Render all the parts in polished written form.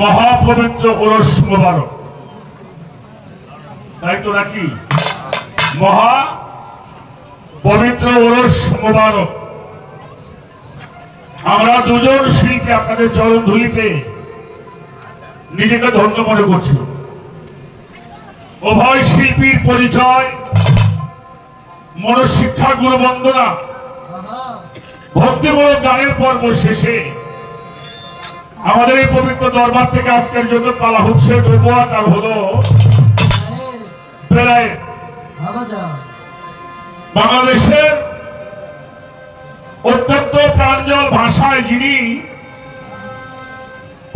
মহাপবিত্র ওরস মোবারক, তাই তো নাকি? মহা পবিত্র ওরস মোবারক। আমরা দুজন শিল্পী আপনাদের চরণ ধুলিতে নিজেকে ধন্য মনে করছি। উভয় শিল্পীর পরিচয় মনশিক্ষা গুরু বন্দনা ভক্তিমূলক গানের পর্ব শেষে আমাদের এই পবিত্র দরবার থেকে আজকের জন্য পালা হচ্ছে নবুয়াত আর হলো বেলায়েত। বাংলাদেশের অত্যন্ত প্রাঞ্জল ভাষায় যিনি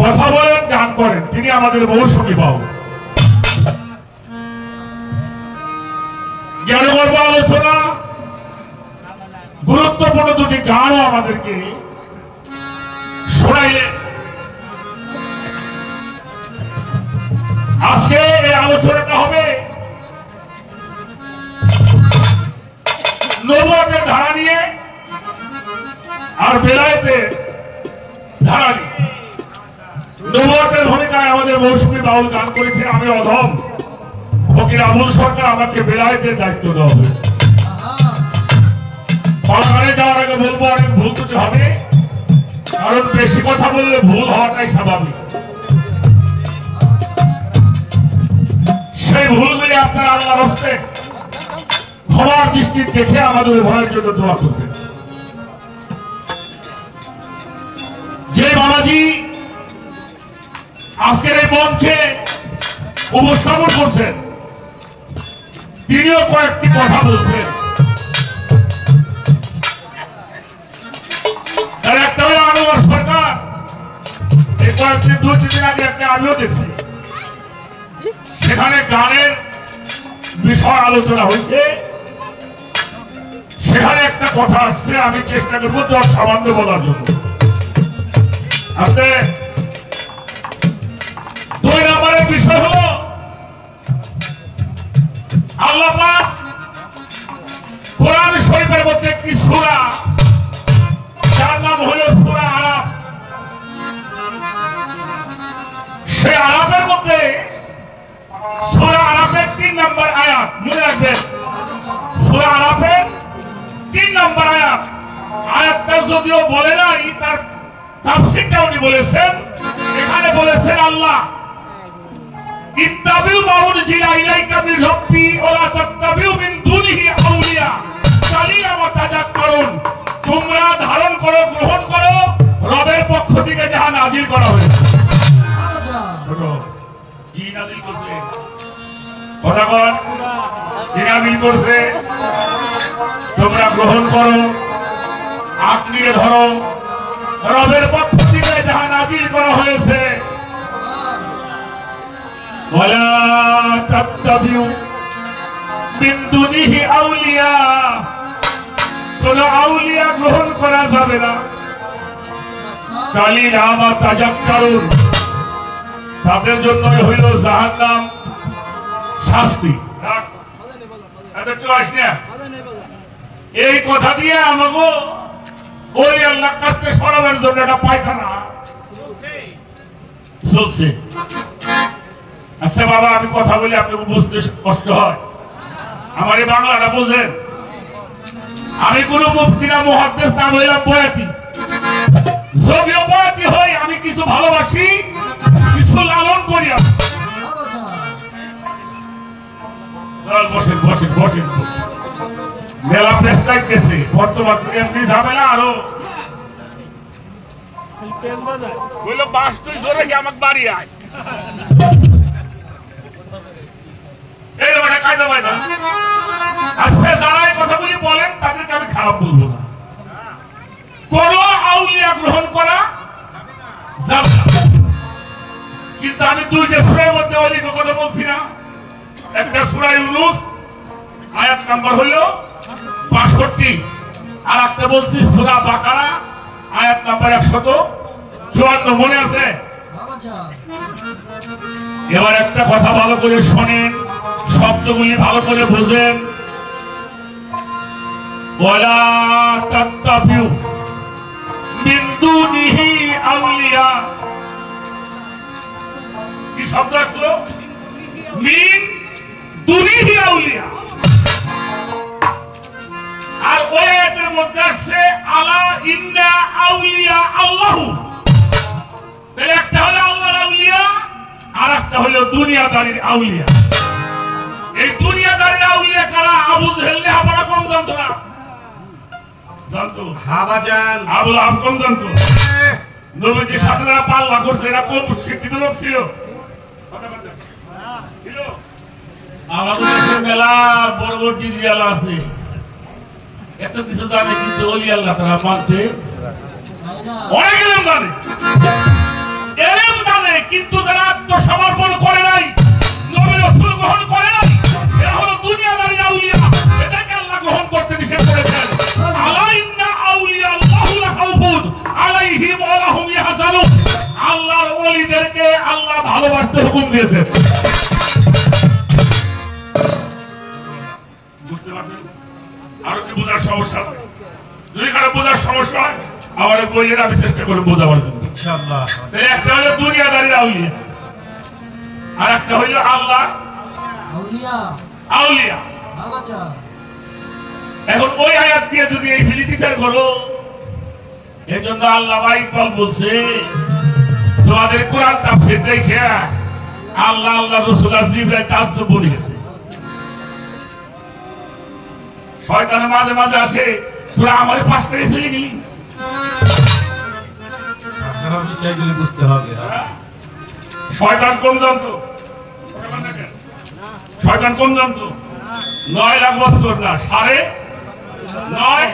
কথা বলেন গান করেন তিনি আমাদের মৌসুমী বাবু। জ্ঞানগর্ভ আলোচনা গুরুত্বপূর্ণ দুটি গানও আমাদেরকে শোনাইলেন। আজকে এই আলোচনাটা হবে নবুয়তের ধারা নিয়ে আর বেলায়েতের ধারা নিয়ে। নবুয়তের ভূমিকায় আমাদের মৌসুমী বাউল গান করেছে আমি অধম ফকির আবুল সরকার, আমাকে বেলায়েতের দায়িত্ব দেওয়া হয়েছে। পালাগানে যাওয়ার আগে বলবো অনেক ভুল ত্রুটি হবে, কারণ বেশি কথা বললে ভুল হওয়াটাই স্বাভাবিক। সেই ভুলগুলি আপনার আল্লাহর হস্তে ক্ষমার দৃষ্টি দেখে আমাদের উভয়ের জন্য দোয়া করবেন। যে বাবাজি আজকের এই মঞ্চে উপস্থাপন করছেন তিনিও কয়েকটি কথা বলছেন। তার একটা হলো আনোয়ার সরকার, এই কয়েকদিন 2-3 দিন আগে একটা আমিও দেখছি, সেখানে গানের বিষয় আলোচনা হয়েছে। সেখানে একটা কথা আসছে, আমি চেষ্টা করবো তোর সামান্য বলার জন্য। আসছে 2 নম্বরের বিষয় হলো আল্লাহ পাক কোরআন শরীফের মধ্যে একটি সূরা, যার নাম হলো সূরা আরাফ। সেই আরাফের মধ্যে সূরা আরাফের 3 নম্বর আয়াত, মনে রাখবেন সূরা আরাফের 3 নম্বর আয়াত। আয়াতটা যদিও বলে নাই, তার তাফসীরটা উনি বলেছেন। এখানে বলেছেন আল্লাহ ইত্তাবিউ মা উনজিলা ইলাইকা মির রাব্বি ওয়া লা তাত্তাবিউ মিন দুনিহি আউলিয়া কালিলা ওয়া তাযাক্কারুন। তোমরা ধারণ করো, গ্রহণ করো রবের পক্ষ থেকে যাহা নাযিল করা হয়েছে। কি নাযিল করছে? খোদাগণ কি নাযিল করছে? তোমরা গ্রহণ করো, আঁকড়িয়ে ধরো রবের পক্ষ থেকে যাহা নাযিল করা হয়েছে। ওয়ালা তাত্তাবিউ মিন দুনিহি আউলিয়া, কোন আউলিয়া গ্রহণ করা যাবে না। কালিলা ওয়া তাযাক্কারুন, তাদের জন্য হইল জাহান্নাম, শাস্তি। এই কথা দিয়ে আমাকে ওই আল্লাহ কাছে সরাবের জন্য একটা পায়খানা চলছে। আচ্ছা বাবা, আমি কথা বলি আপনাকে বুঝতে কষ্ট হয়, আমার এই বাংলাটা বুঝেন। আমি কোন মুফতি না, মুহাদ্দিস না, হইলাম বয়াতি। যদিও বয়াতি হই, আমি কিছু ভালোবাসি, কিছু লালন করি। বসেন বসেন বসেন, মেলা প্রেস্টাইজ গেছে বর্তমান এমনি ঝামেলা। আরো বললো বাস তুই জোরে কি আমাকে বাড়ি আয়, এই ওটা কায়দা বাইদা। আজকে যারা এই কথাগুলি বলেন তাদেরকে আমি খারাপ বলবো না। কোন আউলিয়া গ্রহণ করা যাবে না, কিন্তু আমি 2টা সূরার মধ্যে অলিক কথা বলছি না। একটা সূরা ইউনূস আয়াত নাম্বার হলো 65, আর একটা বলছি সূরা বাকারা আয়াত নাম্বার 154। মনে আছে? এবার একটা কথা ভালো করে শোনেন, শব্দগুলি ভালো করে বুঝেন। ওয়ালা তাত্তাবিউ মিন দুনিহি আউলিয়া, কি শব্দ আসলো? মিন দুনিহি আউলিয়া। আর ওই আয়াতের মধ্যে আসছে আলা ইন্না আউলিয়া আল্লাহু। তাহলে একটা হলো আল্লাহর আউলিয়া আর একটা হলো দুনিয়াদারির আউলিয়া। এই দুনিয়াদারির আউলিয়া কারা? আবু জেহেল লেখাপড়া কম জানতো না, জানতো? হাবাজান আবু লাহাব কম জানতো। নবীজির সাথে যারা পাল্লা করছে এরা কম শিক্ষিত লোক ছিল, ছিল? আমাদের দেশে মেলা বড় বড় ডিগ্রি আলা আছে, এত কিছু জানে, কিন্তু ওলি আল্লাহ তারা মানতে অনেক এলেম জানে, এলেম জানে, কিন্তু যারা আত্মসমর্পণ করে নাই, নবী রাসূল গ্রহণ করে নাই, এরা হলো দুনিয়াদারির আউলিয়া। এটাকে আল্লাহ গ্রহণ করতে নিষেধ করেছেন। আলা ইন্না আউলিয়া আল্লাহু লা খাউফুন আলাইহিম ওয়া লা হুম ইয়াহজানুন। আল্লাহর ওলিদেরকে আল্লাহ ভালোবাসতে হুকুম দিয়েছেন। বুঝতে পারছেন? আরো কি বোঝার সমস্যা আছে? যদি কারো বোঝার সমস্যা হয় আমার বইয়ের আমি চেষ্টা করে বোঝাবার জন্য, ইনশাআল্লাহ। একটা হলো দুনিয়াদারির আউলিয়া আর একটা হইল আল্লাহ আউলিয়া। এখন ওই আয়াত দিয়ে যদি এই ফিলিপিসার করো, এই জন্য আল্লাহ ইকবাল বলছে তোমাদের কোরআন তাফসীর দেখে আল্লাহ আল্লাহ রাসূল আর জিবরাইল তাজ্জুব বলে গেছে। শয়তান মাঝে মাঝে আসে, তোরা আমাদের পাশ থেকে চলে গেলি, আপনার বিষয়গুলি বুঝতে হবে। শয়তান কোন জানতো? শয়তান কোন জানতো? 9 লাখ বছর না, 9.5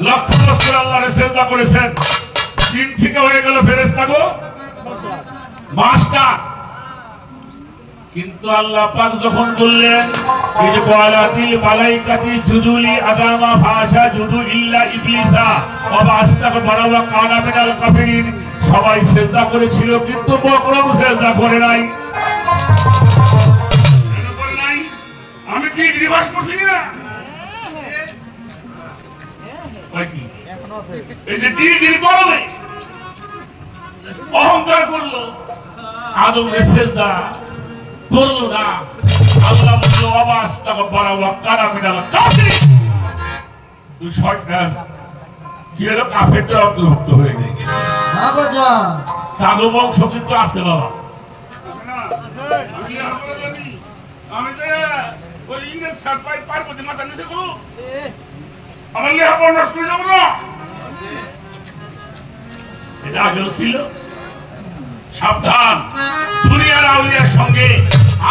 লক্ষ বছর আল্লাহরে সিজদা করেছেন। দিন থেকে হয়ে গেল ফেরেশতা গো মাসটা। কিন্তু আল্লাহ পাক যখন বললেন এই যে ওয়ালাতিল মালাইকাতি জুদুলি আদামা ফাশা জুদু ইল্লা ইবলিসা ওয়া আস্তাগফারা ওয়া কানা মিনাল কাফিরিন, সবাই সিজদা করেছিল কিন্তু বকরম সিজদা করে নাই। কেন করে নাই? আমি কি রিভার্স করছি না? ওই কি এখনো আছে, এই যে ডিগ্রি করবে অহংকার করলো, আদমের সিজদা করলো না। আল্লাহ বলল ওয়াস্তাগফারা ওয়া কানা মিনাল কাফিরিন। তুই শয়তান কি হলো? কাফেরদের অন্তর্ভুক্ত হয়ে গেল। হ্যাঁ বাবা, তাগো বংশ কিন্তু আছে বাবা। আমি যে ওই ইংরেজ সারপাই পার করতে মাথা নিচে করো, আমার লেখাপড়া নষ্ট হয়ে যাবো না। এটা আগেও ছিল। সাবধান, দুনিয়ার আউলিয়ার সঙ্গে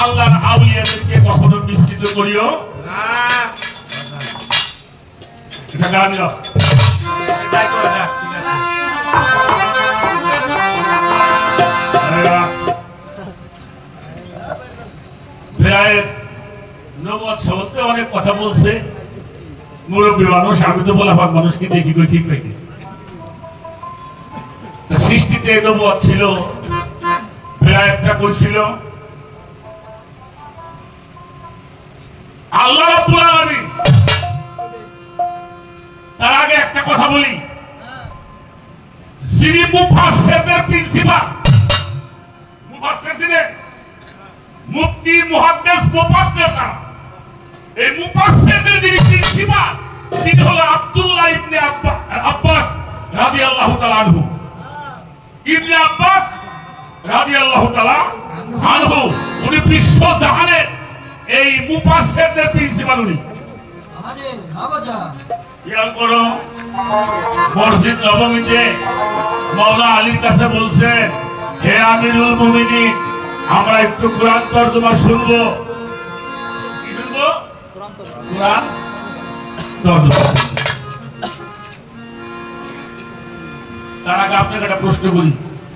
আল্লাহর আউলিয়াদেরকে কখনো মিশ্রিত করিও না। এটা জানি না, অনেক কথা বলছে মুরব্বী মানুষ, আমি তো বলা মানুষকে দেখি ঠিক নাকি। সৃষ্টিতে নবুয়ত ছিল, বেলায়েতটা কইছিল আল্লাহ রাব্বুল আলামিন। তার আগে একটা কথা বলি, যিনি মুফাসসিরদের প্রিন্সিপাল, মুফাসসির ছিলেন মুফতি মুহাদ্দিস মুফাসসির না, এই মুফাসসিরদের যিনি প্রিন্সিপাল তিনি হলো আব্দুল্লাহ ইবনে আব্বাস রাদিয়াল্লাহু তাআলা আনহু। ইবনে আব্বাস রাদিয়াল্লাহু তাআলা আনহু উনি বিশ্ব জাহানের এই মুফাসসিরদের প্রিন্সিপাল। উনি খেয়াল করো, মসজিদ নববীতে মাওলা আলীর কাছে বলছেন, হে আমিরুল মুমিনিন আমরা একটু কোরআন তরজমা শুনবো। কি শুনবো? কোরআন তরজমা। তার আগে আপনাকে একটা প্রশ্ন করি,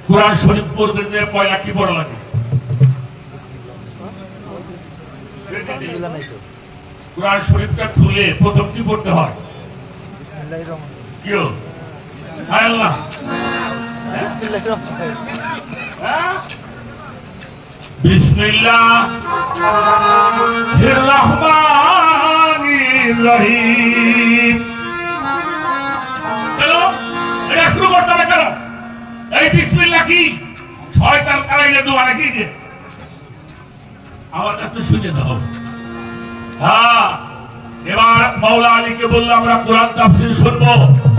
কোরআন শরীফ পড়তে যে পয়লা কি পড়া লাগে? কোরআন শরীফটা খুলে প্রথম কি পড়তে হয়? বিসমিল্লাহির রহমানির রহিম। চলো এটা শুরু করতে হবে। কেন এই বিসমিল্লাহ কি? শয়তান কারাইলে দোয়া নাকি? আমার কাছে শুনে দাও। হ্যাঁ, এবার মাওলা আলীকে বললো আমরা কোরআন তাফসীর শুনবো।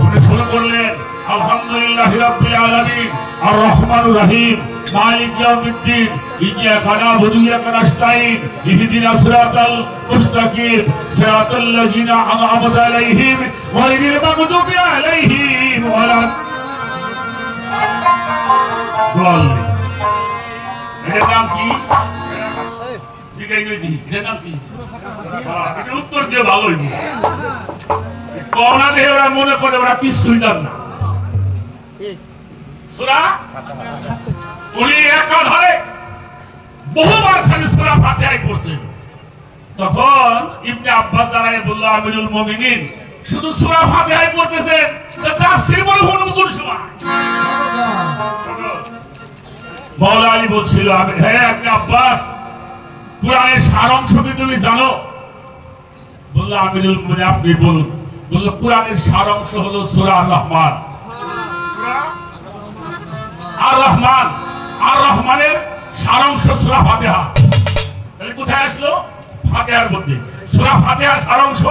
উনি শুরু করলেন আলহামদুলিল্লাহি রাব্বিল আলামিন আর রহমানুর রহিম মালিক ইয়াউমিদ্দিন ইয়্যাকা না'বুদু ওয়া ইয়্যাকা নাস্তাঈন ইহদিনাস সিরাতাল মুস্তাকিম সিরাতাল লাযিনা আন'আমতা আলাইহিম গায়রিল মাগদুবি আলাইহিম ওয়ালা দাল্লিন। এটার নাম কি? এটার নাম কি? এটার উত্তর দিয়ে ভালোই করোনা দেহে ওরা মনে করে ওরা কিছুই জান না। সূরা উনি একাধারে বহুবার খালি সূরা ফাতিহায় পড়ছেন। তখন ইবনে আব্বাস দাঁড়ায় বলল আমিরুল মুমিনিন শুধু সূরা ফাতিহায় পড়তেছেন, তাফসীর বলে কোন সময়? মাওলা আলী বলছিল হ্যাঁ ইবনে আব্বাস কুরআনের সারাংশ কি তুমি জানো? বলল আমিরুল মুমিনিন আপনি বলুন। বলল কুরআনের সারাংশ হলো সূরা আর রহমান। আর রহমান, আর রহমানের সারাংশ সূরা ফাতিহা। তাহলে কোথায় আসলো? ফাতিহার মধ্যে। সূরা ফাতিহার সারাংশ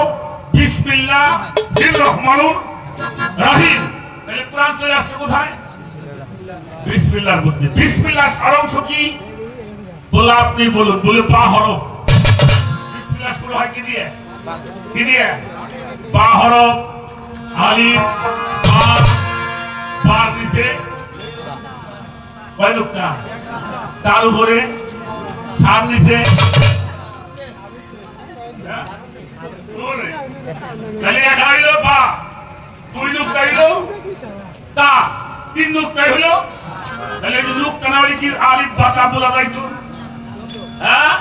বিসমিল্লাহির রহমানির রহিম। তাহলে কোরআন চলে আসলো কোথায়? বিসমিল্লাহর মধ্যে। বিসমিল্লাহর সারাংশ কি? বলে আপনি বলুন। বলে বা হরফ। বিসমিল্লাহ শুরু হয় কি দিয়ে? কি দিয়ে? বা হরফ, আলিফ, বা, বার নিচে কয় নুক্তা? তার উপরে সার নিচে তাহলে এক হইল বা, দুই নুক্তা হইল তা, তিন নুক্তা হইল। তাহলে নুক্তা না হলে কি আলিফ বা তা বলা যাইতো? হ্যাঁ,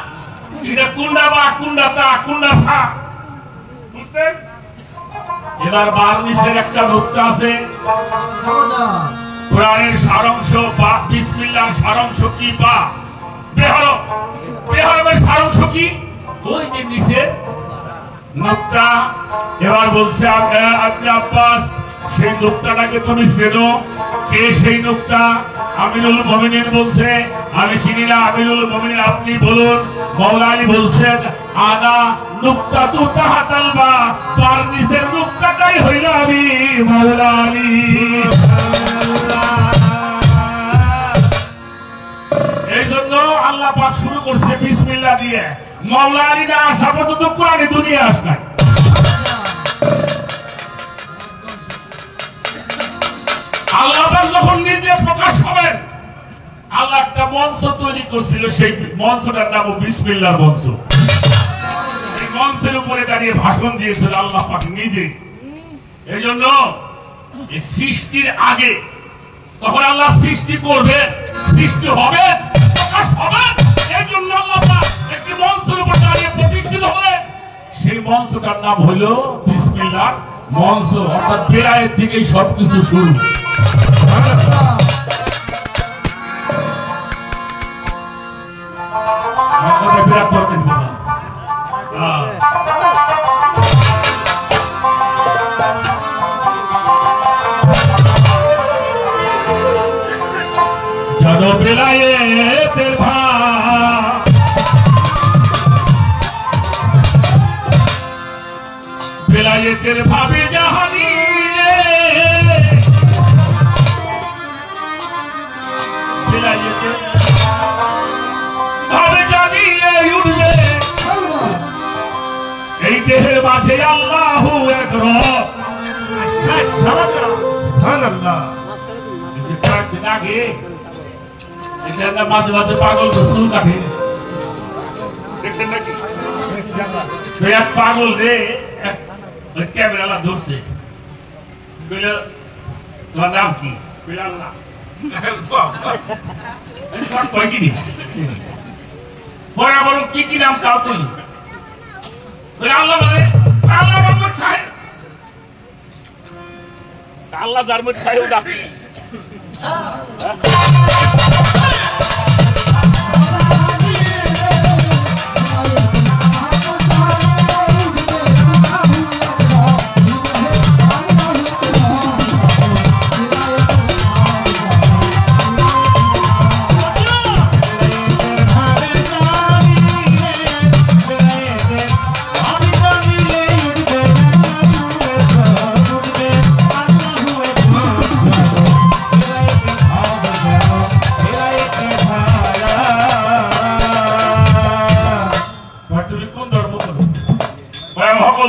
এটা কুন্ডা বা, কুন্ডা তা, কুন্ডা সা, বুঝতেন? এবার বার নিচের একটা নুক্তা আছে। কোরআনের সারাংশ বা বিসমিল্লাহর সারাংশ কি? বা বেহরফ। বেহরফের সারাংশ কি? ওই যে নিচে নুক্তা। এবার বলছে আপনি আব্বাস সেই নুক্তাটাকে তুমি চেনো? কে সেই নুক্তা? আমিরুল মুমিনিন বলছে আমি চিনি না। আমিরুল মুমিনিন আপনি বলুন। মাওলা আলী বলছেন আনা নুক্তাতু তাহাতাল বা, তার নিচের নুক্তাটাই হইল আমি মাওলা আলী। এই জন্য আল্লাহ পাক শুরু করছে বিসমিল্লাহ দিয়ে। মাওলা আলী না আসা পর্যন্ত কোরআনে দুনিয়া আস নাই। আল্লাহ পাক যখন নিজে প্রকাশ হবেন, আল্লাহ একটা মঞ্চ তৈরি করছিল। সেই মঞ্চটার নাম বিসমিল্লাহর মঞ্চ। এই মঞ্চের উপরে দাঁড়িয়ে ভাষণ দিয়েছিল আল্লাহ পাক নিজে। এই জন্য এই সৃষ্টির আগে তখন আল্লাহ সৃষ্টি করবে, সৃষ্টি হবে, প্রকাশ হবে। এই জন্য আল্লাহ পাক একটি মঞ্চের উপর দাঁড়িয়ে প্রতিষ্ঠিত হলেন। সেই মঞ্চটার নাম হলো বিসমিল্লাহর মঞ্চ। অর্থাৎ বেলায়েত থেকেই সবকিছু শুরু। বিরাট করতেন জানো বেলায়েতের ভাব, বেলায়েতের ভাবে জাহানি বেলায়েতের ভাবে জানিলে উঠবে এই দেহের মাঝে আল্লাহু এক রব। সুবহানাল্লাহ। কয়েকদিন আগে এটা মাঝে মাঝে পাগল চুল কাটে, দেখছেন নাকি? এক পাগল রে ক্যামেরা ধরছে। তোমার নাম কি? আল্লাহ। কি কি নাম তাও তুই? আল্লাহ বলে আল্লাহ মোহাম্মদ সাহেব। আল্লাহ যার মধ্যে সাহেব ডাকি।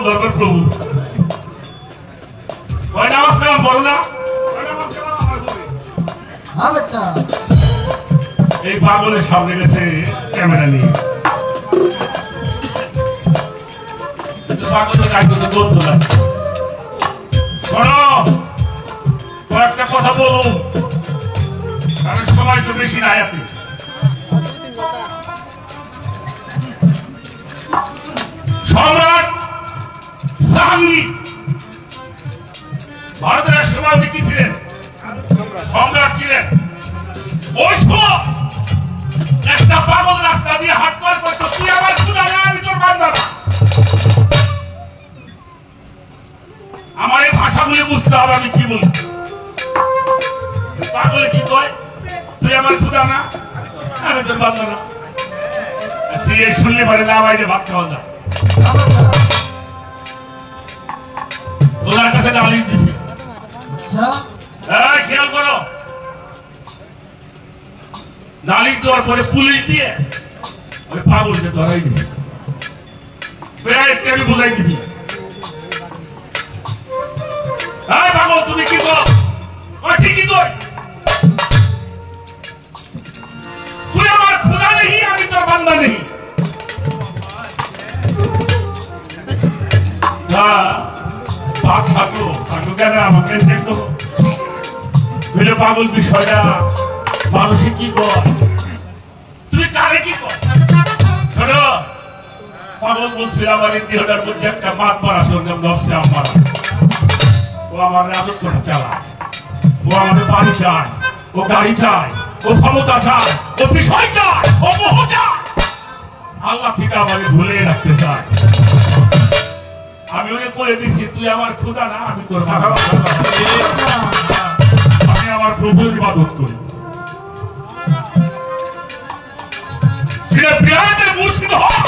দরবার প্রভু ওই নামাজ কালাম বড় না এই পাগলের সামনে গেছে ক্যামেরা নিয়ে পাগলের কাজ করতে বলতো না শোনো কয়েকটা কথা বলুন কারণ সময় তো বেশি নাই আছে সম্রাট জাহাঙ্গীর ভারতের সভাপতি কি ছিলেন সম্রাট ছিলেন ওই সময় একটা পাগল রাস্তা দিয়ে হাট করে করতো তুই আমার খুদা না আমি তোর বান্দা না আমার এই ভাষাগুলি বুঝতে হবে আমি কি বলি পাগলে কি কয় তুই আমার খুদা না আমি তোর বান্দা না সে শুনলে পারে না বাইরে ভাত খাওয়া যায় ওনার কাছে ডালিম দিছে খেয়াল করো ডালিম দেওয়ার পরে পুলিশ দিয়ে ওই পাগলকে ধরাই দিছে আমি বুঝাই দিছি পাগল তুমি কি কর ঠিকই কর তুই আমার খুদা নেই আমি তোর বান্দা নেই পাগল বিষয়টা মানুষে কি কর তুমি কারে কি কর পাগল বলছিল আমার এই দেহটার মধ্যে একটা মাত মারা সরঞ্জাম ধরছে আমার ও আমার আদত করে চালায় ও আমাদের বাড়ি চায় ও গাড়ি চায় ও ক্ষমতা চায় ও বিষয় চায় ও মোহ চায় আল্লাহ থেকে আমাকে ভুলে রাখতে চায় আমি ওকে করে দিছি তুই আমার খুদা না আমি তোর আমি আমার প্রভুর ইবাদত করি মুর্শিদ হন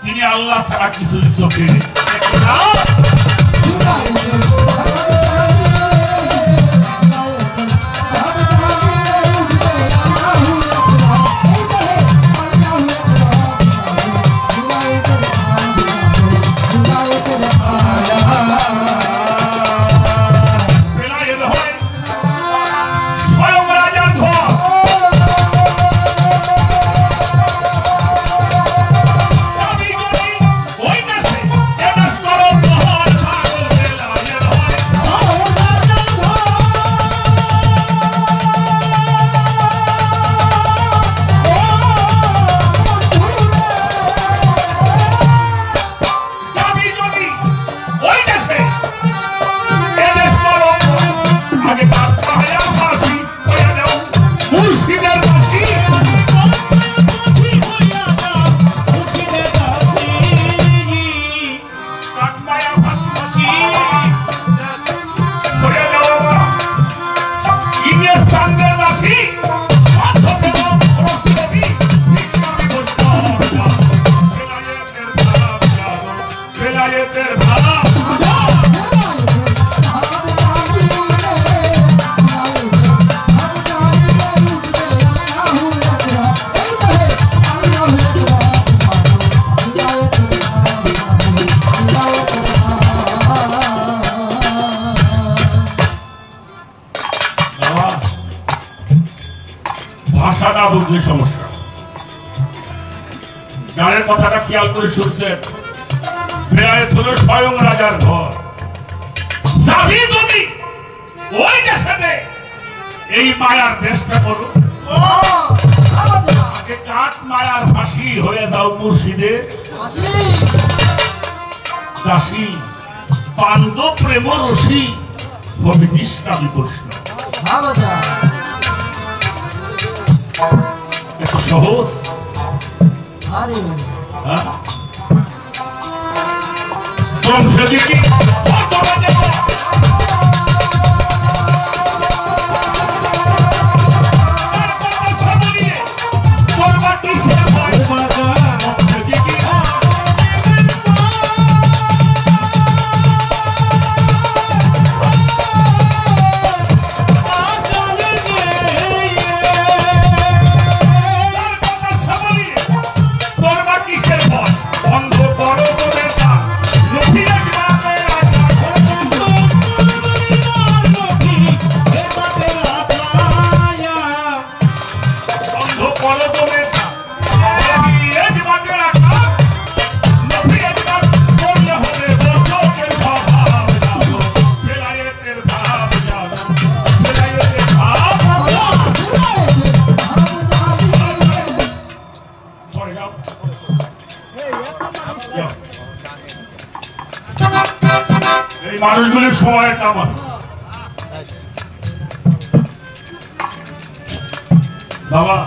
তিনি আল্লাহ ছাড়া কিছু চোখে ভাষাটা বুঝলে সমস্যা গানের কথাটা খেয়াল করে শুনছেন হলো স্বয়ং রাজার ঘর যাবি যদি ওই দেশে এই মায়ার দেশটা করো কাঠ মায়ার ফাঁসি হয়ে যাও মুর্শিদে দাসী পান্ড প্রেম রসি হবে নিষ্কামী প্রশ্ন এত সহজ সেদিকে বন্ধ করো তুমি এই জীবনে রাখা নবী একবার করলে হবে বন্ধকের স্বভাব জানো বেলায়েতের ভাব জানো বেলায়েতের ভাব পড়ে যাও এই মানুষগুলির সময়ের দাম আছে বাবা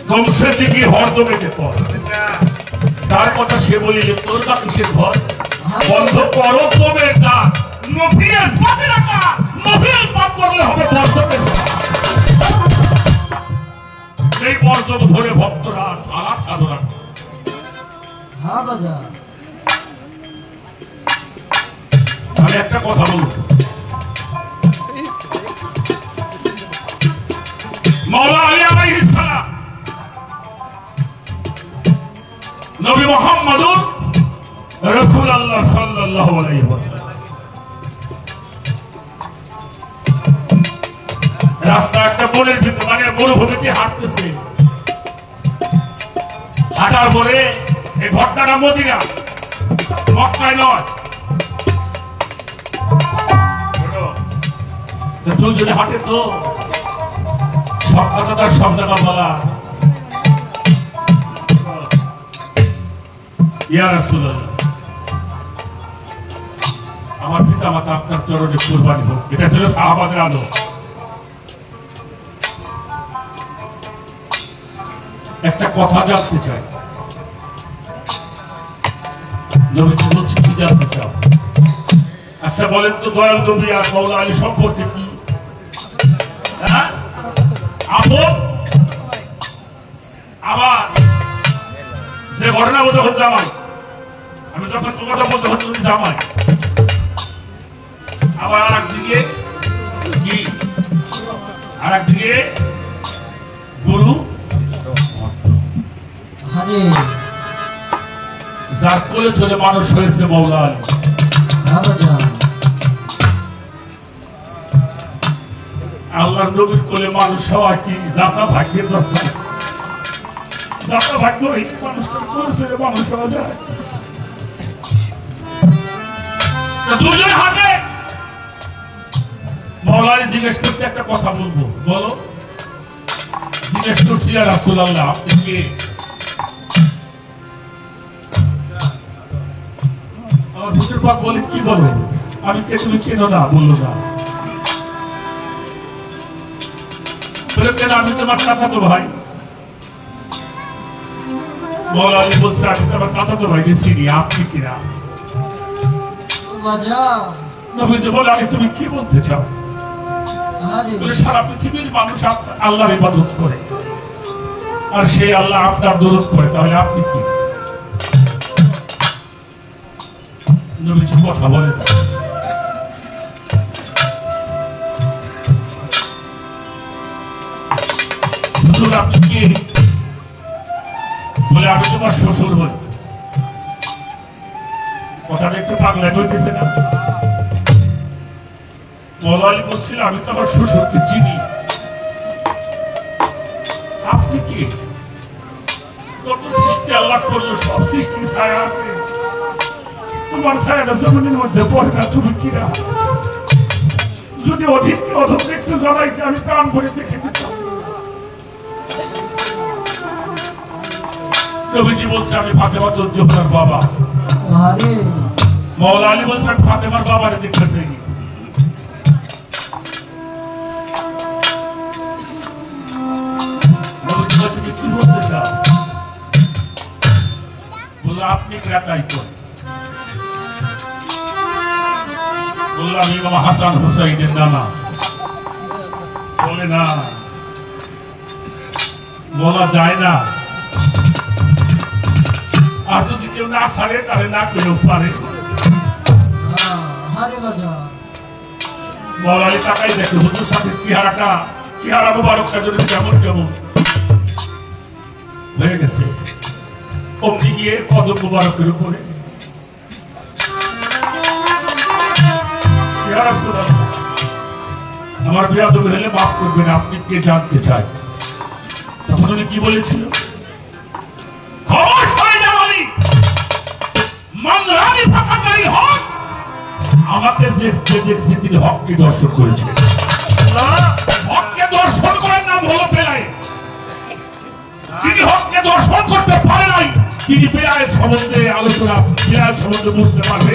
কমসে থেকে হরদমে যেত তার কথা সে বলি যে তোর বা কিসের ঘর বন্ধ করো তোমের ডাক নফিয়ের পাতে রাখা নফিয়ের পাপ করলে হবে বর্জকের সেই বর্জক ধরে ভক্তরা সারা সাধনা আমি একটা কথা বলব মাওলা আলী আলাইহিস সালাম নবী মুহাম্মদুর রাসূলুল্লাহ সাল্লাল্লাহু আলাইহি ওয়াসাল্লাম রাস্তা একটা বনের ভিতরে মানে মরুভূমিতে হাঁটতেছে হাঁটার পরে এই ঘটনাটা মদিনা মক্কায় নয় দুজনে হাঁটে তো সব কথা তার সব জায়গা বলা ইয়া রাসূলুল্লাহ আমার পিতা মাতা আপনার চরণে কুরবানি হোক এটা ছিল সাহাবাদের আলো একটা কথা জানতে চাই নবীজি বলছে কি জানতে চাও আচ্ছা বলেন তো দয়াল নবী আর মাওলা আলী সম্পর্কে কি হ্যাঁ আপন আবার যে ঘটনা বলতে হচ্ছে জামাই আমি যখন তোমাকে বলতে হচ্ছে জামাই আবার আর একদিকে কি আর একদিকে গুরু যার কোলে চলে মানুষ হয়েছে মাওলা আলী আল্লাহর নবীর কোলে মানুষ হওয়া কি যাতা ভাগ্যের দরকার যাতা ভাগ্য এই মানুষকে করছে মানুষ হওয়া যায় দুজন হাতে মাওলা আলী জিজ্ঞেস করছে একটা কথা বলবো বলো জিজ্ঞেস করছি আর রাসূলুল্লাহ আপনি কে আমার হুজুর পাক বলে কি বলো আমি কে তুমি চেনো না বললো না কেন আমি তোমার চাচাতো ভাই মাওলা আলী বলছে আমি তোমার চাচাতো ভাইকে চিনি আপনি কিনা নবীজি বলে আমি তুমি কি বলতে চাও বলে সারা পৃথিবীর মানুষ আল্লাহর ইবাদত করে আর সেই আল্লাহ আপনার দরদ করে তাহলে আপনি কি নবীজি কথা বলেন আপনি কে বলে আমি তোমার শ্বশুর হই কথাটা একটু পাগলা হইতেছে না মাওলা আলী বলছিল আমি তো আমার শ্বশুরকে চিনি আপনি কে কত সৃষ্টি আল্লাহ করলো সব সৃষ্টি ছায়া আছে তোমার ছায়াটা জমিনের মধ্যে পড়ে না তুমি কিরা যদি অধিক একটু জানাইতে আমি প্রাণ ভরে দেখে দিতাম নবীজি বলছে আমি ফাতেমা জোহরার বাবা মাওলা আলী বলছে আমি ফাতেমার বাবারে দেখতে চাই নবীজি বলছে কি বলতে চাও বললো আপনি ক্রাতাই কর বললাম ইমাম হাসান হুসাইনের নানা বলে না বলা যায় না আর যদি কেউ না ছাড়ে তাহলে না কেউ পারে মাওলা আলী তাকাই দেখে হুজুর সাথে চেহারা মুবারকটা যদি কেমন কেমন হয়ে গেছে অমনি গিয়ে কদম মুবারকের উপরে আমার বিয়াদব হলে মাফ করবেন আপনি কে জানতে চাই তখন উনি কি বলেছিল? খবর হয়ে যাওয়ালি মানরানি ফাঁকাকারী হক আমাকে যে দেখছে তিনি হককে দর্শন করেছে। হককে দর্শন করার নাম হলো বেলায়েত। যিনি হককে দর্শন করতে পারে নাই তিনি বেলায়েত সম্বন্ধে আলোচনা, বেলায়েত সম্বন্ধে বুঝতে পারবে।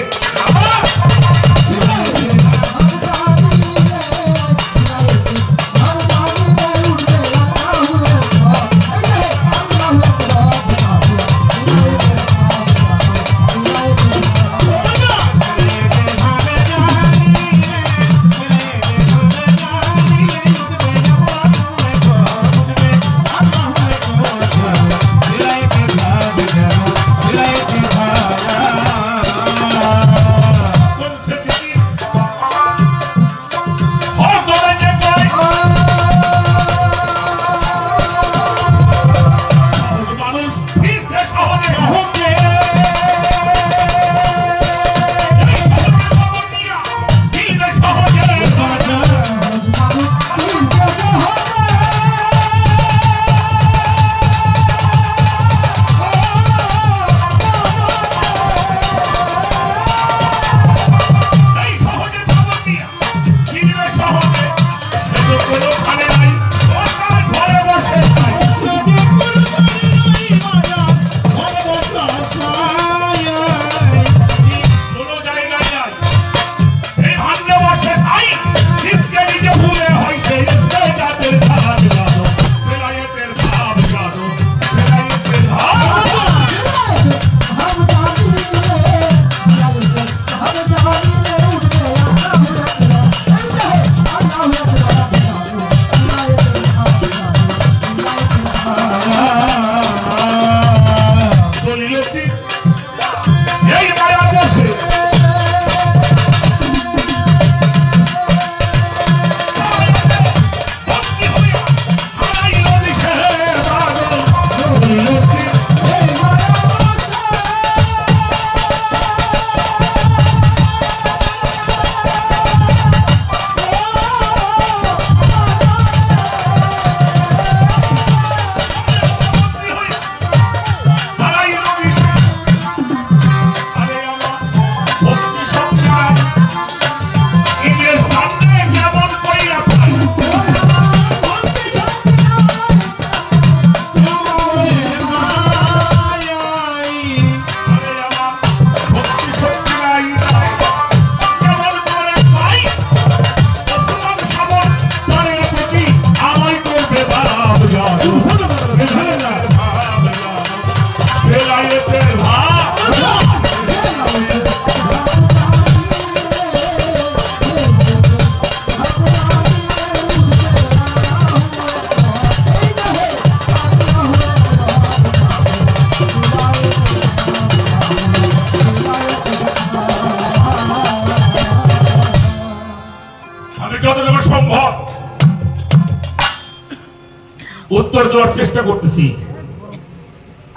উত্তর দেওয়ার চেষ্টা করতেছি।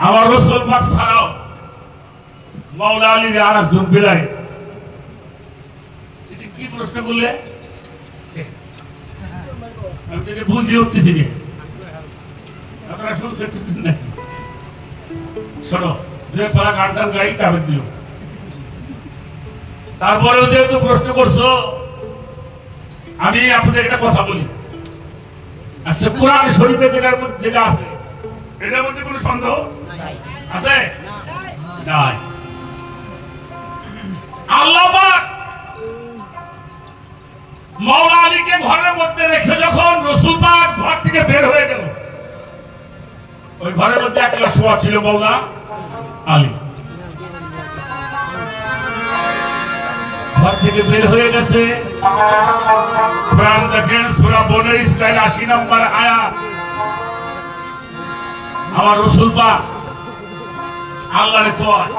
আমার রসুল পাক ছাড়াও মাওলা আলীর আর একজন বেলায়েত। এটা কি প্রশ্ন করলে? আমি তো বুঝিয়ে উঠতেছি না। আপনারা শুনছেন না? শোনো, যে পারা গানটার গাই কাবে দিল। তারপরেও যেহেতু প্রশ্ন করছো, আমি আপনাদের একটা কথা বলি। আচ্ছা, কোরআন শরীফে যেটা আছে এটার মধ্যে কোনো সন্দেহ আছে? নাই। আল্লাহ পাক মাওলা আলীকে ঘরের মধ্যে রেখে যখন রাসূল পাক ঘর থেকে বের হয়ে গেল, ওই ঘরের মধ্যে একলা শোয়া ছিল মাওলা আলী। ঘর থেকে বের হয়ে গেছে। কোরআন দেখেন সূরা বনী ইসরাইল ৮০ নম্বর আয়াত। আমার রাসূল পাক আল্লাহর কয়,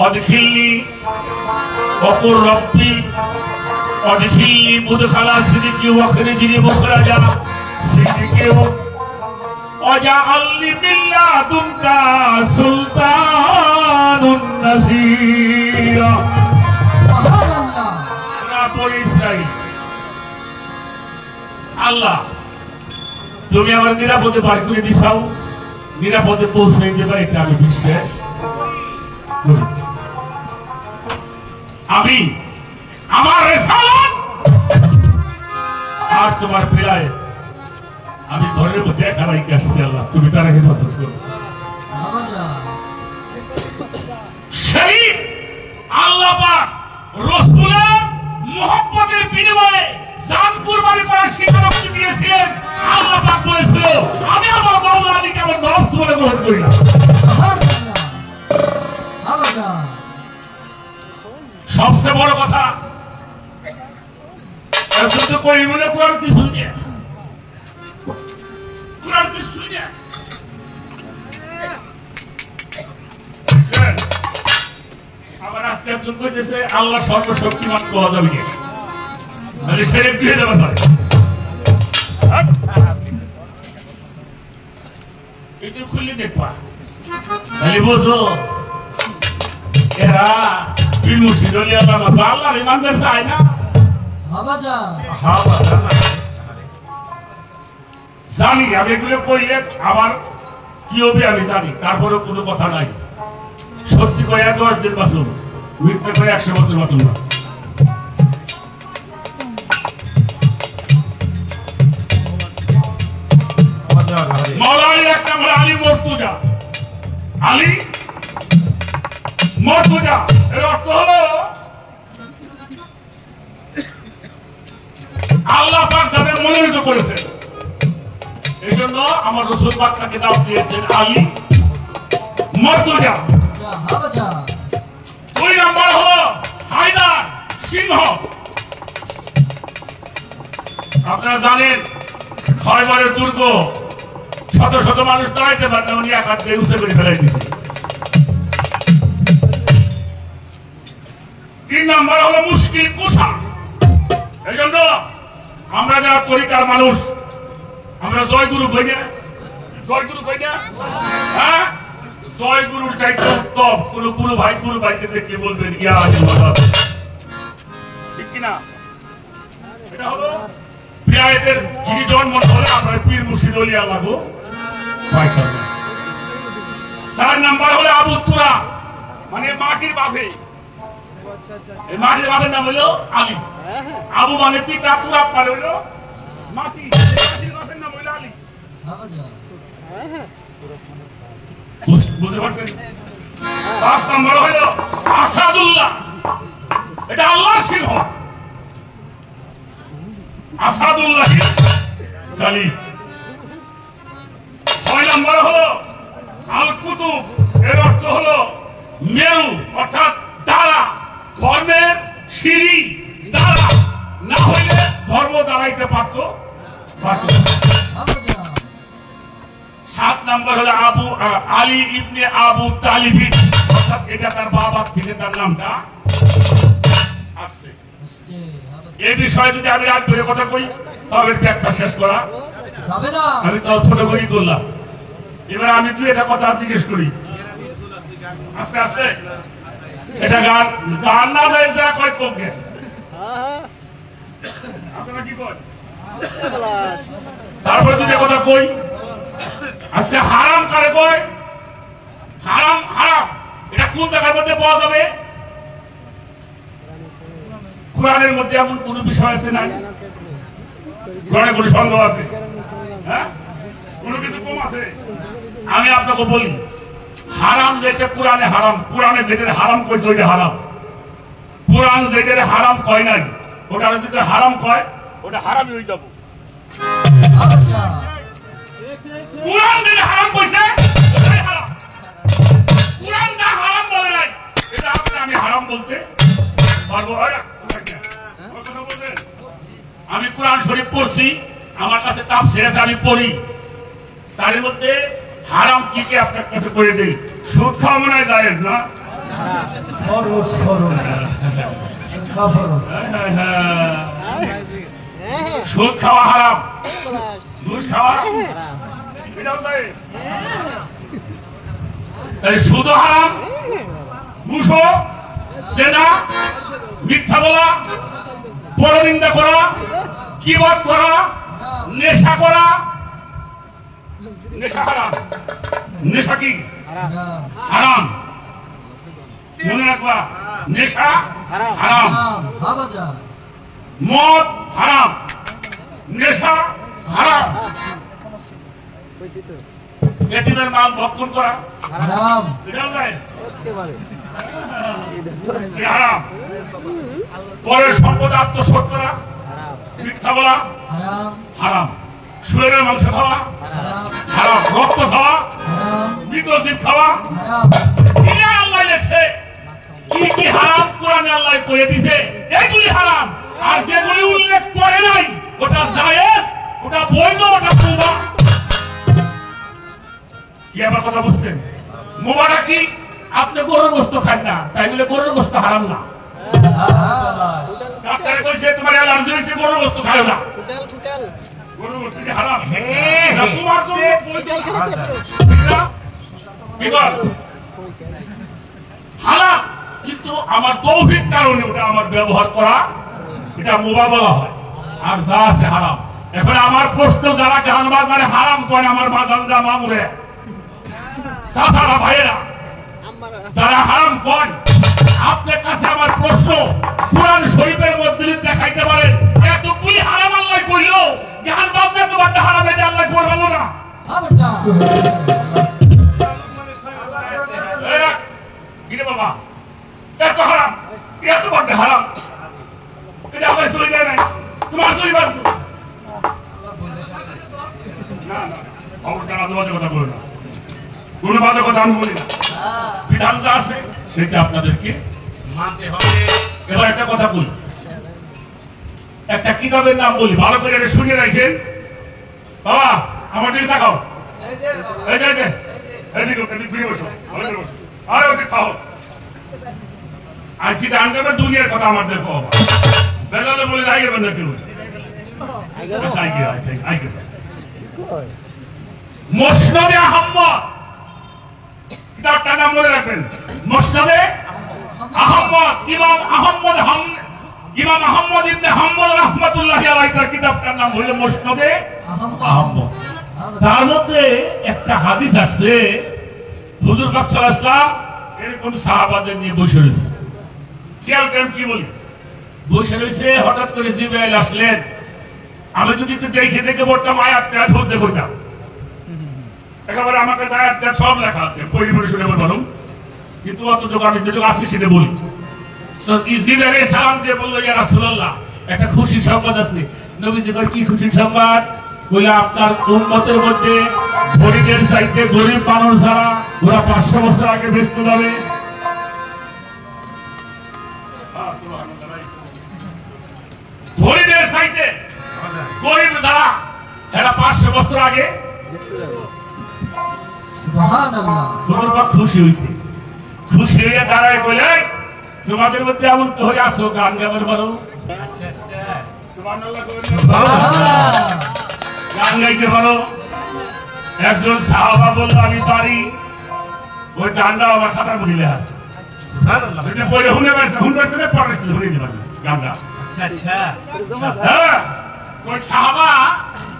অদখিলনি ওকুর রব্বি অদখিলনি মুদখালা সিদ্দিকি ওয়া খরিজনি মুখরাজা সিদ্দিকি ওয়াজআলনি বিল্লাদুনকা সুলতানুন নাসীরা। সুবহানাল্লাহ। সূরা বনী ইসরাইল। আল্লাহ তুমি আমার নিরাপদে বার করে দিছাও, নিরাপদে পৌঁছে দেবা, এটা আমি বিশ্বাস করি। আমি আমার রেসালাত আর তোমার পেলায় আমি ঘরের মধ্যে একা রাইকে আসছি। আল্লাহ তুমি তার হেফাজত করো। সেই আল্লাহ পাক রাসূলের মুহাব্বতের বিনিময়ে জান কুরবানি করার স্বীকারোক্তি দিয়েছিলেন। আল্লাহ পাক বলেছিল, আমি আমার মাওলা আলীকে আমার নফস বলে গ্রহণ করি না। সবচেয়ে বড় কথা, যুদ্ধ করি মনে কোরআন কিছুই নেই, কোরআন কিছুই নেই। আবার আজকে একজন কইতেছে আল্লাহ সর্বশক্তিমান পাওয়া যাবে কি, মানে সেরে দিয়ে দেবেন হয়। এটা খুললে দেখবা, তাহলে বোঝো এরা বিমুর্শিদ আল্লাহর ইমানকে চায় না। জানি আমি এগুলো কইলে আবার কি হবে আমি জানি, তারপরে কোনো কথা নাই। সত্যি কয়ে 10 দিন বাঁচুন, মিথ্যা কয়ে 100 বছর বাঁচুন না। মাওলা আলীর একটা বলে আলী মর্তুজা, আলী মর্তুজা এর অর্থ হলো আল্লাহ পাক যাদের মনোনীত করেছে। এই জন্য আমার রাসূল পাক তাকে দাওয়াত দিয়েছেন আলী মর্তুজা। 2 নম্বর হলো হায়দার সিংহ। আপনারা জানেন খয়বরের দুর্গ শত শত মানুষ দাঁড়াইতে পারে না, উনি এক হাত দিয়ে উঁচে করে ফেলাই দিয়েছে। 3 নম্বর হলো মুশকিল কুশা। এই জন্য আমরা যারা তরিকার মানুষ, আমরা জয়গুরু কই না, জয়গুরু কই না, হ্যাঁ জয়গুরুর চাইতে উত্তম কোন গুরু ভাইকে দেখে বলবেন ইয়া আল্লাহ, ঠিক কিনা? এটা হলো বিরায়েতের যিনি জন্ম হলে আমরা পীর মুর্শিদ ওলি আল্লাহ গো ভাই করব। 4 নাম্বার হলো আবু তুরা, মানে মাটির বাপে। এই মাটির বাপের নাম হলো আলী। আবু মানে পিতা, তুরা মানে হলো মাটি, মাটির বাপের নাম হলো আলী। বুঝতে পারছেন? 5 নাম্বার হলো আসাদুল্লাহ, এটা আল্লাহর সিংহ, আসাদুল্লাহ কালী। 6 নম্বর হলো আল কুতুব, এর অর্থ হলো মেরু, অর্থাৎ দ্বারা, ধর্মের সিঁড়ি দ্বারা না হইলে ধর্ম দাঁড়াইতে পারত। 7 নম্বর হলো আবু আলী ইবনে আবু তালিব, অর্থাৎ এটা তার বাবার থেকে তার নামটা আসছে। এই বিষয়ে যদি আমি রাত ধরে কথা কই তবে ব্যাখ্যা শেষ করা যাবে না, আমি তো ছোট করেই বললাম। এবার আমি তুই এটা কথা জিজ্ঞেস করি আস্তে আস্তে, এটা গান গান না যায় যা কয় পক্ষে, আপনারা কি কয়? তারপরে যদি কথা কই আজকে হারাম কারে কয়, হারাম হারাম এটা কোন জায়গার মধ্যে পাওয়া যাবে? কোরআনের মধ্যে এমন কোন বিষয় আছে না, কোরআনে কোন সন্দেহ আছে? হ্যাঁ, কোনো কিছু কম আছে? আমি আপনাকে বলি, হারাম যেটা কোরআনে হারাম, কোরআনে যেটা হারাম কইছে ওইটা হারাম। কোরআন যেটা হারাম কয় নাই, ওটা যদি হারাম কয় ওটা হারামই হয়ে যাব। কোরআন যেটা হারাম কইছে ওটাই হারাম, কোরআন না হারাম বলে নাই, এটা আমি হারাম বলতে পারবো? আমি কোরআন শরীফ পড়ছি, আমার কাছে তাফসীর আছে, আমি পড়ি, তার মধ্যে হারাম কি কি আপনার কাছে করে দেই। সুদ খাওয়া মনে হয় জায়েজ না? খরচ সুদ খাওয়া হারাম, ঘুষ খাওয়া এটাও জায়েজ। তাই সুদও হারাম, ঘুষও, জেনা, মিথ্যা বলা, পরনিন্দা করা, গীবত করা, নেশা করা, নেশা হারাম। নেশা কি হারাম? মনে রাখবা, নেশা হারাম, মদ হারাম, নেশা হারাম, এতিমের মাল ভক্ষণ করা হারাম, এটাও জায়েজ, হারাম। পরের সম্পদ আত্মসাৎ করা, মিথ্যা বলা হারাম, শুয়োরের মাংস খাওয়া হারাম, রক্ত খাওয়া, মৃত জীব খাওয়া আল্লাহ লেখছে। কি কি হারাম কোরআনে আল্লাহ কয়ে দিছে, এইগুলি হারাম। আর যেগুলি উল্লেখ করে নাই ওটা জায়েজ, ওটা বৈধ, ওটা মুবাহ। কি আমার কথা বুঝছেন? মুবাহটা কি? আপনি গরুর গোশত খান না, তাই বলে গরুর গোশত হারাম না। ডাক্তারে কইছে তোমার অ্যালার্জি হইছে, গরুর গোশত খাও না, গরুর গোশত কি হারাম? না, তোমার জন্য বৈধ কি বল হারাম, কিন্তু আমার তৌহিদ কারণে ওটা আমার ব্যবহার করা, এটা মুবাহ বলা হয়। আর যা আছে হারাম। এখন আমার প্রশ্ন, যারা গানবাজ মানে হারাম করে, আমার বাজানরা মামুরে চাচারা ভাইয়েরা যারা হারাম করেন, আপনার কাছে আমার প্রশ্ন, কোরআন শরীফের মধ্যে দেখাইতে পারেন এতগুলি হারাম আল্লাহ কইল, গান বাজনা তোমার হারাম, এটা আল্লাহ করবে না? কিরে বাবা, এত হারাম, এত বড় হারাম, এটা আমার চলে যায় নাই, তোমার চলিবার না না, খবরটা বাজে কথা বলো না, কোনো বাজে কথা আমি বলি না। বিধান যা আছে সেটা আপনাদেরকে মানতে হবে। এবার একটা কথা বলি, একটা কিতাবের নাম বলি, ভালো করে এটা শুনে রাখেন। বাবা আমার দিকে তাকাও, এই যে এদিকে ফিরে বসো, আরে ওকে খাও। আইসি ডানকাবের দুনিয়ার কথা আমার দেখো, বেলালে বলে যাই গেবেন না কেউ, মুসনাদে আহমদ, কিতাবটার নাম মনে রাখবেন, মুসনাদে আহমদ, ইমাম আহমদ ইবনে হাম্বল রাহমাতুল্লাহি আলাইহি, তার কিতাবটার নাম হলো মুসনাদে আহমদ। তার মধ্যে একটা হাদিস আছে, হুজুর পাক সাল্লাল্লাহু আলাইহি ওয়াসাল্লাম এরকম সাহাবাদের নিয়ে বসে রয়েছে। খেয়াল করেন কি বলি, বসে রয়েছে, হঠাৎ করে জিবরাইল আসলেন। আমি যদি একটু দেখে বলতাম আয়াতটা ধরতে কইতাম, একেবারে আমার কাছে আয়াতটা সব লেখা আছে, পরিবারে শুনে বলুন, কিন্তু অতটুকু আমি যেটুকু আছে সেটা বলি। তো জিবরাইল সালাম দিয়ে বলল, ইয়া রাসূলুল্লাহ, একটা খুশির সংবাদ আছে। নবীজি কয়, কি খুশির সংবাদ? বলে, আপনার উম্মতের মধ্যে গরিবের চাইতে গরিব মানুষ যারা, ওরা 500 বছর আগে বেঁচতে যাবে। গরিবের চাইতে গরিব যারা, এরা 500 বছর আগে। খুশি হয়েছে, খুশি হয়ে দাঁড়ায় বলে, তোমাদের মধ্যে এমন তো হয়ে আসো গান গাবার পারো, গান গাইতে পারো। একজন সাহাবা বলল, আমি পারি। ওই গানটা আমার খাতার মধ্যে লেখা আছে, বলে হুনে গানটা। হ্যাঁ, ওই সাহাবা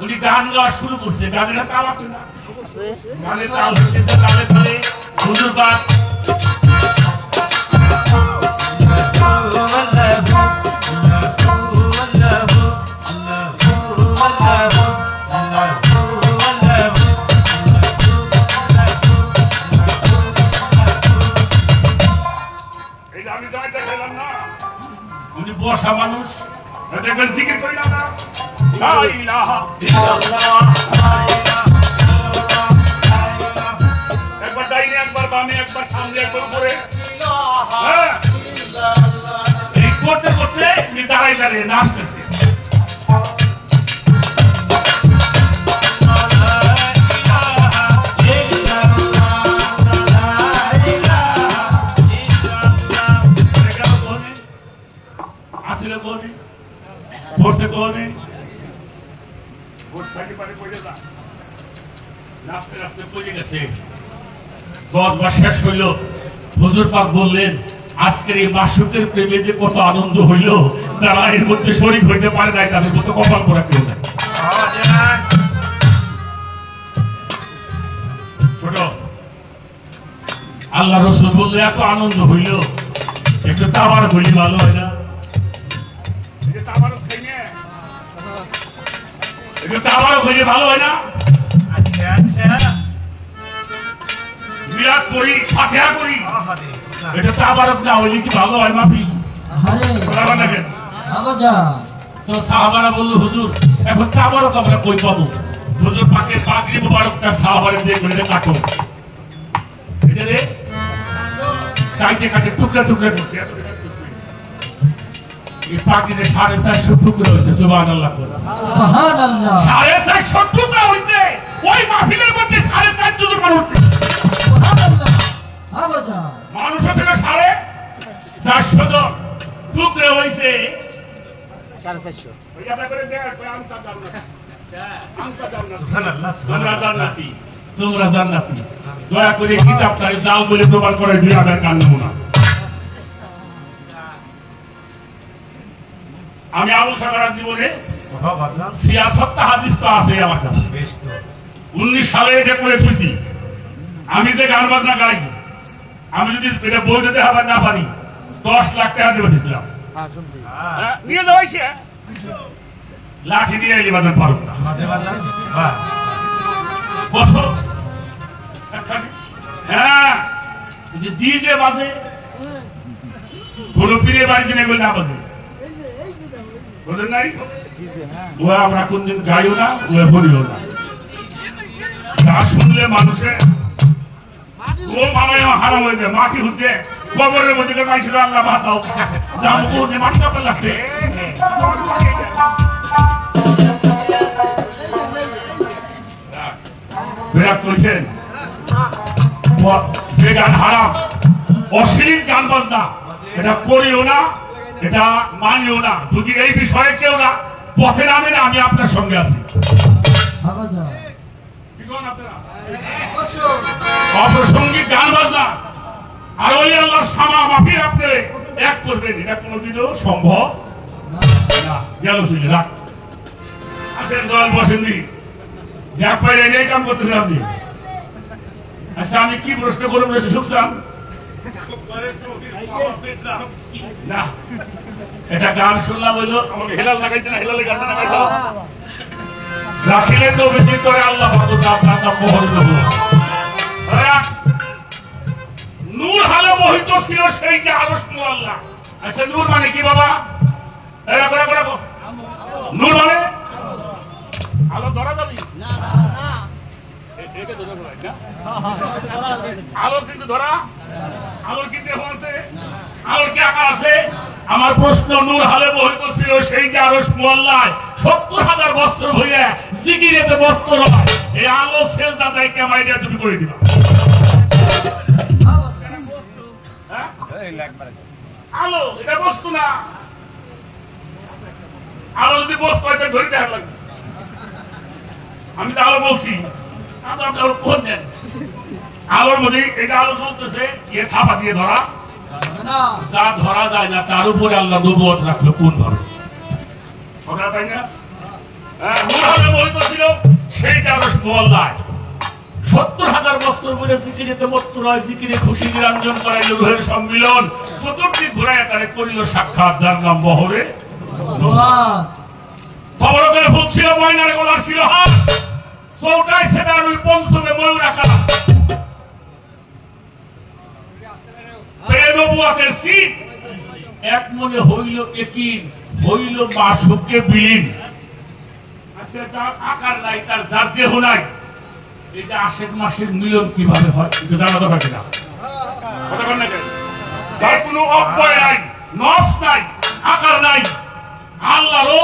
উনি গান গাওয়া শুরু করছে, গানের তাল আছে না, গানের তাল হইতেছে, তালে তালে হুজুর পাক বসা মানুষ, দেখবেন জিকির করি না, লা ইলাহা ইল্লাল্লাহ, একবার ডাইনে, একবার বামে, একবার সামনে, একবার উপরে, এই করতে করতে দাঁড়াই দাঁড়িয়ে নাচতেছে। শেষ হইল, হুজুর পাক বললেন, আজকের এই মাসুকের প্রেমে যে কত আনন্দ হইল, যারা এর মধ্যে শরীক হইতে পারে নাই তাদের মতো কপাল করা কেউ নাই। ছোট আল্লাহ রাসূল বললে এত আনন্দ হইল একটু তাবার হইলে ভালো হয় না একটু তাবার হইলে ভালো হয় না আচ্ছা আচ্ছা বিরাট করি ফাতিহা করি এটা তাবারক না হইলে কি ভালো হয় মাফি বরাবর না কেন তো সাহাবারা বললো হুজুর এখন তাবারক আমরা কই পাবো হুজুর পাকে পাগড়ি মুবারকটা সাহাবারে দিয়ে করে কাটো এটা রে কাটে কাটে টুকরা টুকরা করছে এই পাগড়িতে 450 টুকরা হয়েছে সুবহানাল্লাহ সুবহানাল্লাহ 450 টুকরা হয়েছে ওই মাহফিলের মধ্যে 450 টুকরা হয়েছে সুবহানাল্লাহ আবাজা মানুষ আছে না 450 জন টুকরা হয়েছে 450 ওই আমরা করে দেখ কই আমটা দাও না আমটা দাও না সুবহানাল্লাহ সুবহানাল্লাহ তোমরা জান্নাতি দয়া করে কিতাবটারে জাল বলে প্রমাণ করে দুই আবার কান নেব না আমি আলোচনা করার জীবনে সিয়াসত হাদিস তো আছে আমার কাছে 19 সালে এটা করে থুইছি আমি যে গান বাজনা গাই আমি যদি এটা বই দিতে হবে না পারি 10 লাখ টাকা দিয়ে বসেছিলাম হ্যাঁ শুনছি নিয়ে যাওয়াইছে লাঠি দিয়ে এলি বাজার পারো না মাঝে মাঝে হ্যাঁ বসো হ্যাঁ যে ডিজে বাজে কোন পীরের বাড়ি কিনে বলে না বাজে বুঝলেন নাই ও আমরা কোনদিন গাইও না ও বলিও না যা শুনলে মানুষের ও মামায় হারাম হয়ে যায় মাটি হচ্ছে কবরের মধ্যে গাইছিল আল্লাহ বাঁচাও যা মুখে মাটি কাপড় লাগছে বিরাট করেছেন যে গান হারাম অশ্লীল গান বাজনা এটা করিও না এটা মানিও না যদি এই বিষয়ে কেউ না পথে নামে না আমি আপনার সঙ্গে আছি অপ্রাসঙ্গিক গান বাজনা আর ওই আল্লাহর সামা মাফি আপনি এক করবেন এটা কোনোদিনও সম্ভব না গেল শুনে রাখ আসেন দল বসেন দিন যাক পাইলে এই কাম করতেছিলাম আপনি আচ্ছা আমি কি প্রশ্ন করবো ঢুকছিলাম না এটা গান শুনলাম হইলো আমাকে হেলাল লাগাইছে না হেলালে গানটা লাগাইছে রাখিলে তো বিধি করে আল্লাহ নূর হালে মোহিত ছিল সেই যে আলস আল্লাহ আচ্ছা নূর মানে কি বাবা নূর মানে আলো ধরা যাবি আলো কিন্তু ধরা আলোর কি দেহ আছে আলোর কি আকার আছে আমার প্রশ্ন নূর হালে মোহিত ছিল সেই যে আরশ মুআল্লায় ৭০,০০০ বছর হইয়া জিকিরেতে মত্ত রয় এই আলো সেজদা দেয় কেমন এটা তুমি করে দিবা আলো এটা বস্তু না আলো যদি বস্তু হয় ধরে দেখা লাগবে আমি তো আলো বলছি আলোর মধ্যে এটা আলো চলতেছে এ থাপা দিয়ে ধরা যা ধরা যায় না তার উপরে আল্লাহ নবুয়ত রাখলো কোন ধরে কথা তাই না মুহাম্মদ বলতো ছিল সেই আরশ মুআল্লায় ৭০,০০০ বছর পরে জিকিরেতে মত্ত রয় জিকিরে খুশি নিরঞ্জন করাইল রূহের সম্মিলন চতুর্দিক ঘুরাইয়া তারে করিল সাক্ষাৎ যার নাম বহরে খবর করে ভূত ছিল ময়নার গলার ছিল হাত চৌটায় সেদার ওই পঞ্চমে ময়ূর রাখা নবুয়তের শীত এক মনে হইল একিন হইল মাসুককে বিলীন আচ্ছা তার আকার নাই তার যার দেহ নাই এটা আশেক মাসের মিলন কিভাবে হয় এটা জানা দরকার কিনা কথা বল না কেন যার কোনো অব্যয় নাই নফস নাই আকার নাই আল্লাহরও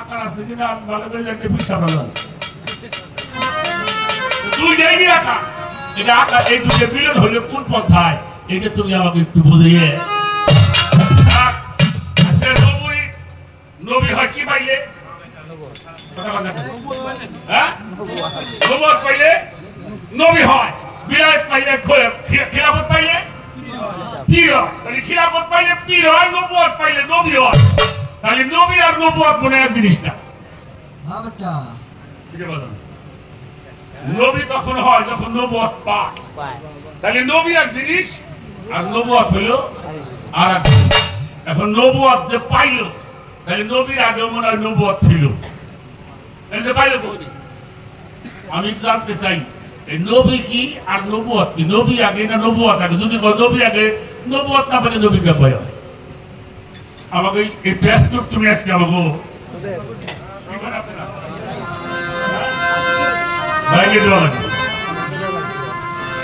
আকার আছে কিনা আমি ভালো করে একটা বিশ্বাস করলাম দুই জায়গায় আকার এটা আকার এই দুটো মিলন হলে কোন পন্থায় এটা তুমি আমাকে একটু বুঝিয়ে নবী হয় কি পাইলে নবুয়ত পাইলে নবী হয় বিরাট পাইলে খিলাফত পাইলে পীর হয় খিলাফত পাইলে পীর হয় নবুয়ত পাইলে নবী হয় তাহলে নবী আর নবুয়ত মনে এক জিনিস না নবী তখন হয় যখন নবুয়ত পায়। তাহলে নবী এক জিনিস আর নবুয়ত হলো আর এক জিনিস। এখন নবুয়ত যে পাইল তাহলে নবীর আগে মনে হয় নবুয়ত ছিল, পাইল কোথায়? আমি জানতে চাই এই নবী কি আর নবুয়ত কি? নবী আগে না নবুয়ত আগে? যদি নবী আগে, নবুয়ত না পেলে নবী কেমন হয়? আমাকে এই প্যাসটুক তুমি আজকে আমাকে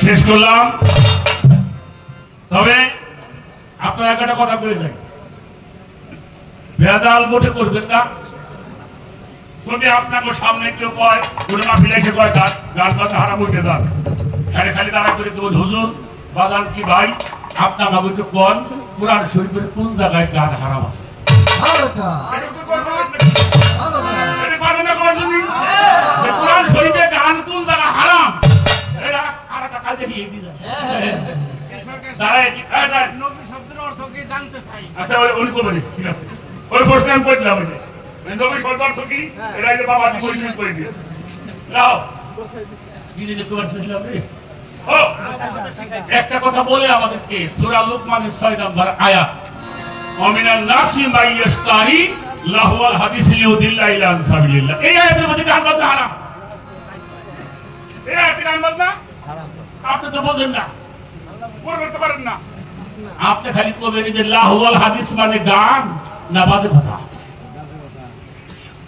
শেষ করলাম। তবে আপনারা একটা কথা বলে যাই, ভেজাল মোটে করবেন না। যদি আপনাকে সামনে কেউ কয় ওটা মাহফিলে এসে কয় গান বাজনা হারাম উঠে যান, খালি খালি দাঁড়া করে কেবল হুজুর বাজান কি ভাই আপনার আমাকে কোন কোরআন শরীফের কোন জায়গায় গান হারাম আছে? কোরআন শরীফে গান কোন জায়গা হারাম এটা আর একটা কাজে দিয়ে দিলেন। আচ্ছা উনি করবেন, ঠিক আছে ওই প্রশ্ন আমি করলাম। নবী সরকার সখী এরা যে বাবা পরিচয় করে দিয়ে লাও কি যে তোমার ছিলাম রে। ও একটা কথা বলে আমাদেরকে সূরা লুকমানের 6 নম্বর আয়াত, ওমিনান নাসি মাইয়াশতারি লাহওয়াল হাদিস লিউদিল্লা ইলা আন সাবিলিল্লাহ, এই আয়াতের মধ্যে গান বাজনা হারাম। এই আয়াতে গান বাজনা হারাম। আপনি তো বোঝেন না, করতে পারেন না। আপনি খালি কবেন যে লাহওয়াল হাদিস মানে গান না বাজে কথা।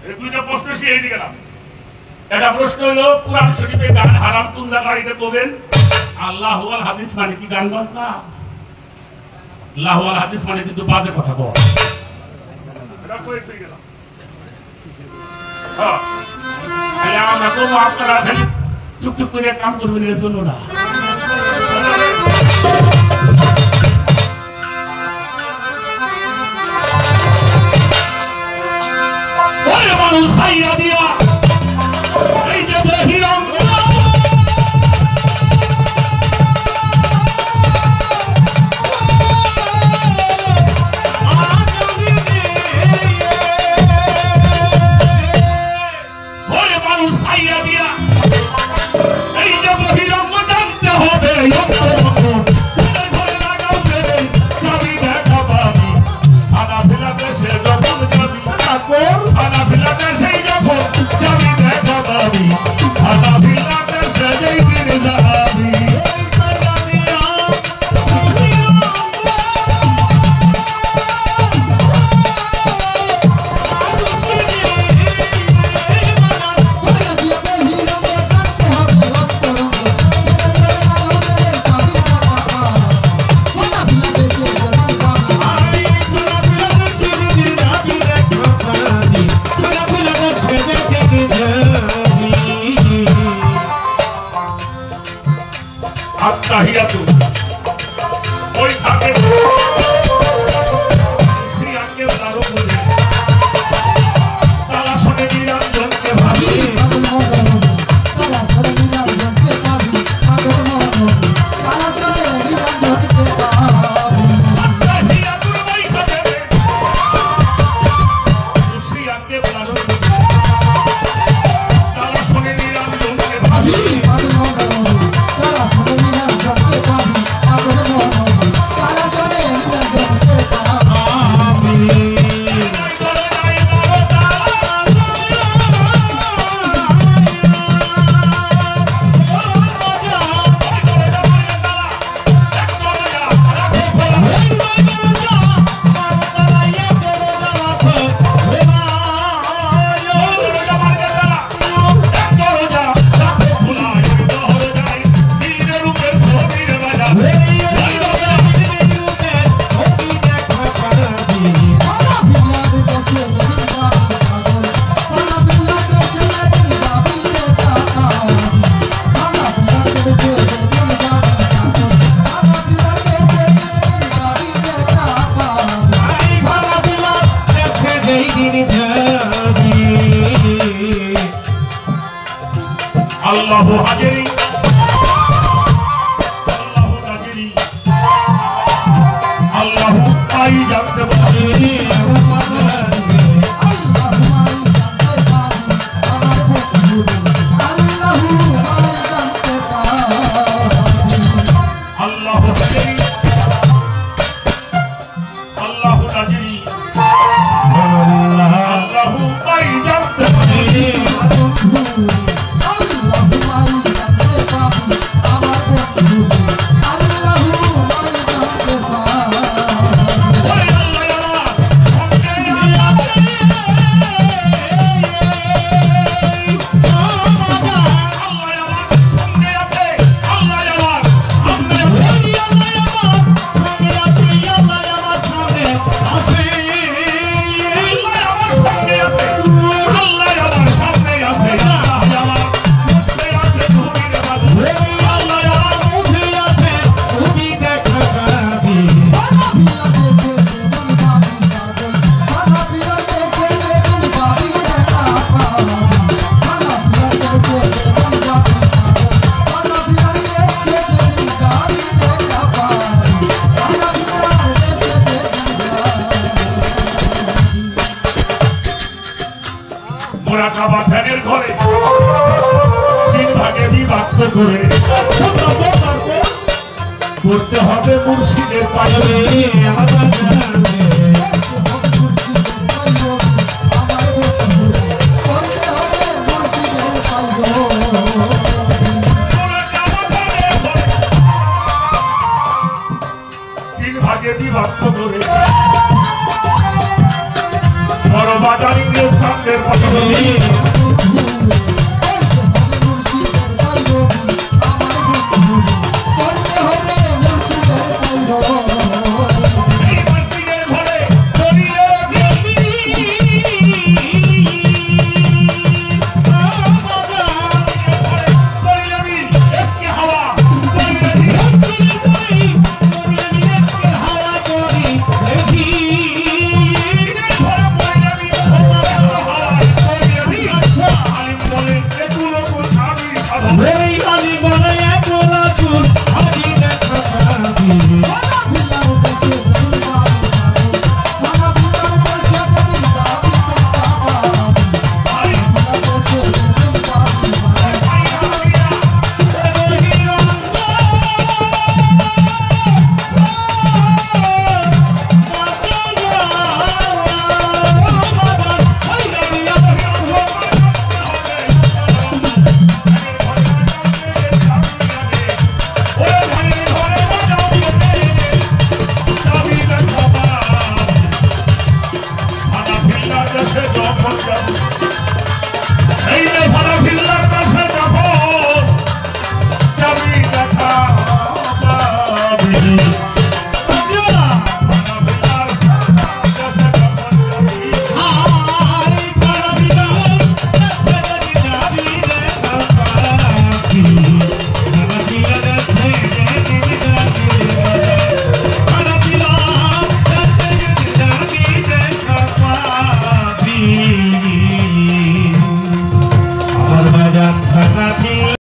এই দুইটা প্রশ্ন শিখে দিয়ে গেলাম। এটা প্রশ্ন হলো কোরআন শরীফে গান হারাম কোন জায়গায় এটা কবেন? আল্লাহ ওয়াল হাদিস মানে কি গান বাজনা? আল্লাহ ওয়াল হাদিস মানে কিন্তু বাজে কথা বল। এটা কই শিখে গেলাম। হ্যাঁ আমরা তো আপনারা খালি চুপ চুপ করে কাম করবেন এর জন্য না। ওরে মানুষ ছাইয়া দিয়া এই যে বহিরঙ্গ ওরে মানুষ ছাইয়া দিয়া এই যে বহিরঙ্গ জানতে হবে আত্মাহিয়াতু ওই থাকে শ্রী আজ্ঞে তারও বলে তারা শুনে নিরঞ্জনকে ভাবি আত্মাহিয়াতুর ওই থাকে শ্রী আজ্ঞে তারও তারা শুনে নিরঞ্জনকে ভাবি আল্লাহু হাজিরি আল্লাহু হাজিরি আল্লাহু পাই যাচ্ছে আল্লাহু হবে মুর্শিদের পায়ে